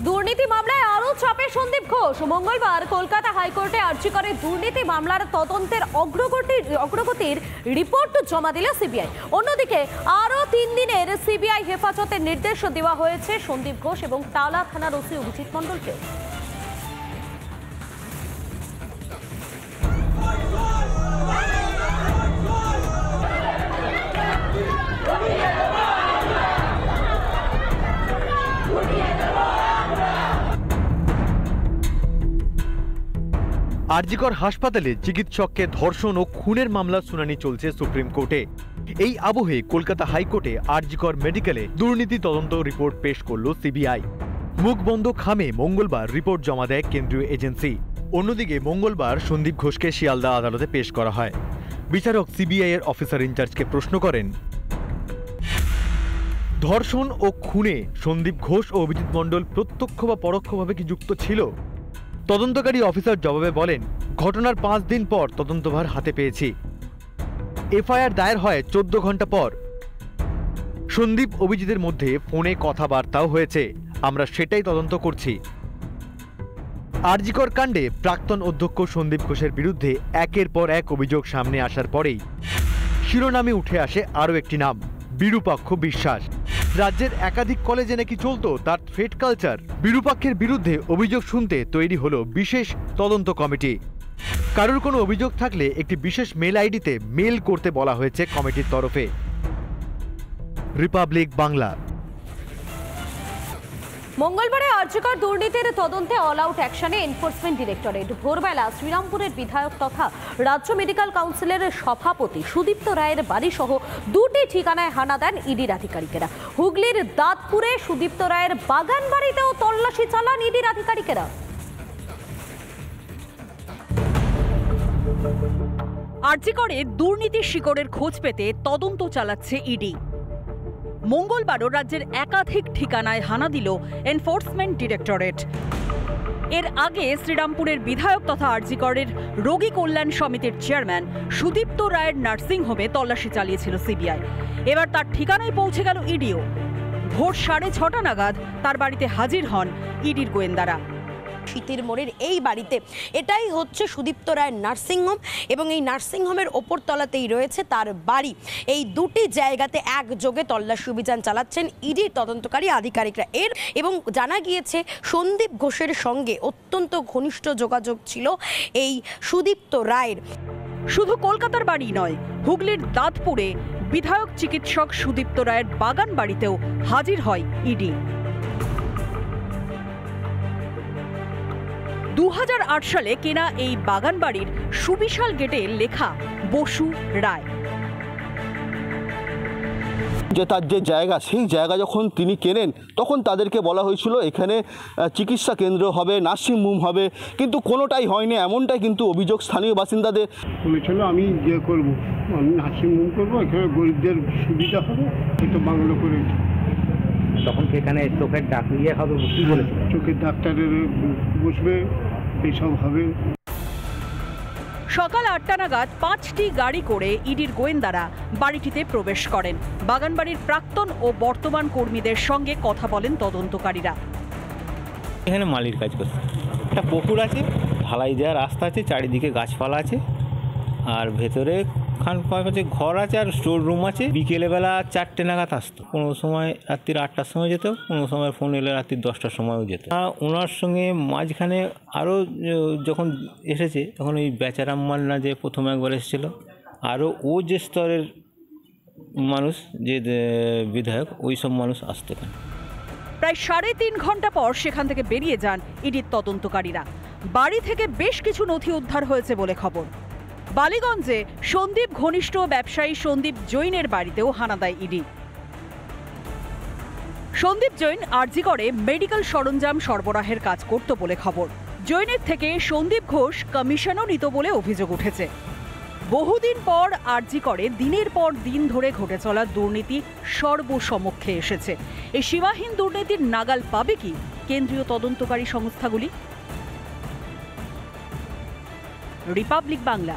দুর্নীতি মামলায় আরো চাপে সন্দীপ ঘোষ। মঙ্গলবার কলকাতা হাইকোর্টে আর্জি করে দুর্নীতি মামলার তদন্তের অগ্রগতির রিপোর্ট জমা দিল সিবিআই। অন্যদিকে আরো 3 দিনের সিবিআই হেফাজতের নির্দেশ দেওয়া হয়েছে সন্দীপ ঘোষ এবং টালা থানার ওসি অভিজিৎ মণ্ডলকে। আরজিকর হাসপাতালে চিকিৎসককে ধর্ষণ ও খুনের মামলার শুনানি চলছে সুপ্রিম কোর্টে। এই আবহে কলকাতা হাইকোর্টে আরজিকর মেডিকেলে দুর্নীতি তদন্ত রিপোর্ট পেশ করল সিবিআই। মুখ বন্ধ খামে মঙ্গলবার রিপোর্ট জমা দেয় কেন্দ্রীয় এজেন্সি। অন্যদিকে মঙ্গলবার সন্দীপ ঘোষকে শিয়ালদা আদালতে পেশ করা হয়। বিচারক সিবিআই এর অফিসার ইনচার্জকে প্রশ্ন করেন, ধর্ষণ ও খুনে সন্দীপ ঘোষ ও অভিজিৎ মণ্ডল প্রত্যক্ষ বা পরোক্ষভাবে কি যুক্ত ছিল? তদন্তকারী অফিসার জবাবে বলেন, ঘটনার 5 দিন পর তদন্তভার হাতে পেয়েছি। এফআইআর দায়ের হয় 14 ঘন্টা পর। সন্দীপ অভিজিতের মধ্যে ফোনে কথাবার্তাও হয়েছে, আমরা সেটাই তদন্ত করছি। আরজিকর কাণ্ডে প্রাক্তন অধ্যক্ষ সন্দীপ ঘোষের বিরুদ্ধে একের পর এক অভিযোগ সামনে আসার পরেই শিরোনামে উঠে আসে আরও একটি নাম, বিরূপাক্ষ বিশ্বাস। রাজ্যের একাধিক কলেজে নাকি চলতো তার থ্রেট কালচার। বিরূপাক্ষের বিরুদ্ধে অভিযোগ শুনতে তৈরি হলো বিশেষ তদন্ত কমিটি। কারোর কোনো অভিযোগ থাকলে একটি বিশেষ মেল আইডিতে মেল করতে বলা হয়েছে কমিটির তরফে। রিপাবলিক বাংলা। মঙ্গলবারে আর্যিকর দুর্নীতির তদন্তে অল আউট অ্যাকশনে এনফোর্সমেন্ট ডিরেক্টরেট। ভোরবেলা শ্রীরামপুরের বিধায়ক তথা রাজ্য মেডিকেল কাউন্সিলের সভাপতি সুদীপ্ত রায়ের বাড়ি সহ 2টি ঠিকানায় হানা দেন ইডির আধিকারিকেরা। হুগলির দাঁতপুরে সুদীপ্ত রায়ের বাগান বাড়িতেও তল্লাশি চালান ইডির আধিকারিকেরা। আর্যিকরে দুর্নীতির শিকড়ের খোঁজ পেতে তদন্ত চালাচ্ছে ইডি। মঙ্গলবারও রাজ্যের একাধিক ঠিকানায় হানা দিল এনফোর্সমেন্ট ডিরেক্টরেট। এর আগে শ্রীরামপুরের বিধায়ক তথা আরজিকরের রোগী কল্যাণ সমিতির চেয়ারম্যান সুদীপ্ত রায়ের নার্সিংহোমে তল্লাশি চালিয়েছিল সিবিআই। এবার তার ঠিকানায় পৌঁছে গেল ইডিও। ভোর 6:30 নাগাদ তার বাড়িতে হাজির হন ইডির গোয়েন্দারা। শীতের মোড়ের এই বাড়িতে এটাই হচ্ছে সুদীপ্ত রায়ের নার্সিংহোম এবং এই নার্সিংহোমের ওপর তলাতেই রয়েছে তার বাড়ি। এই 2টি জায়গাতে একযোগে তল্লাশি অভিযান চালাচ্ছেন ইডির তদন্তকারী আধিকারিকরা। এবং জানা গিয়েছে সন্দীপ ঘোষের সঙ্গে অত্যন্ত ঘনিষ্ঠ যোগাযোগ ছিল এই সুদীপ্ত রায়ের। শুধু কলকাতার বাড়ি নয়, হুগলির দাঁতপুরে বিধায়ক চিকিৎসক সুদীপ্ত রায়ের বাগান বাড়িতেও হাজির হয় ইডি। 2008 সালে কেনা এই বাগান বাড়ির সুবিশাল গেটে লেখা বসু রায়। যে তার যে জায়গা, সেই জায়গা যখন তিনি কেনেন তখন তাদেরকে বলা হয়েছিল এখানে চিকিৎসা কেন্দ্র হবে, নার্সিংহোম হবে, কিন্তু কোনোটাই হয়নি। এমনটাই কিন্তু অভিযোগ স্থানীয় বাসিন্দাদের। বলেছিল আমি যে করবো, আমি নার্সিংহোম করবো, এখানে গরিবদের সুবিধা হবে, হয়তো বাংলো করে। তখন সেখানে চোখের ডাক্তার হবে, কি বলেছে? চোখের ডাক্তারের বসবে, এইসব হবে। সকাল 8টা নাগাদ 5টি গাড়ি করে ইডির গোয়েন্দারা বাড়িটিতে প্রবেশ করেন। বাগানবাড়ির প্রাক্তন ও বর্তমান কর্মীদের সঙ্গে কথা বলেন তদন্তকারীরা। এখানে মালির কাজ করছে, একটা পুকুর আছে, ঢালাই দেওয়া রাস্তা আছে, চারিদিকে গাছপালা আছে, আর ভেতরে খানপাশে ঘর আছে আর স্টোর রুম আছে। বিকেলবেলা 4টে নাগাদ আসতো, কোনো সময় রাত্রির 8টার সময় যেত, কোনো সময় ফোন এলে রাত্রির 10টার সময়ও যেত। ওনার সঙ্গে মাঝখানে আরও যখন এসেছে তখন ওই বেচারাম মান্না যে প্রথমে একবার এসেছিল, আরও ও যে স্তরের মানুষ, যে বিধায়ক, ওই সব মানুষ আসতো। প্রায় 3.5 ঘন্টা পর সেখান থেকে বেরিয়ে যান ইডির তদন্তকারীরা। বাড়ি থেকে বেশ কিছু নথি উদ্ধার হয়েছে বলে খবর। বালিগঞ্জে সন্দীপ ঘনিষ্ঠ ব্যবসায়ী সন্দীপ জৈনের বাড়িতেও হানা দেয় ইডি। সন্দীপ জৈন আরজিকরে মেডিকেল সরঞ্জাম সরবরাহের কাজ করত বলে খবর। জৈনের থেকে সন্দীপ ঘোষ কমিশনও নিত বলে অভিযোগ উঠেছে। বহুদিন পর আরজিকরে দিনের পর দিন ধরে ঘটে চলা দুর্নীতি সর্বসমক্ষে এসেছে। এই সীমাহীন দুর্নীতির নাগাল পাবে কি কেন্দ্রীয় তদন্তকারী সংস্থাগুলি? রিপাবলিক বাংলা।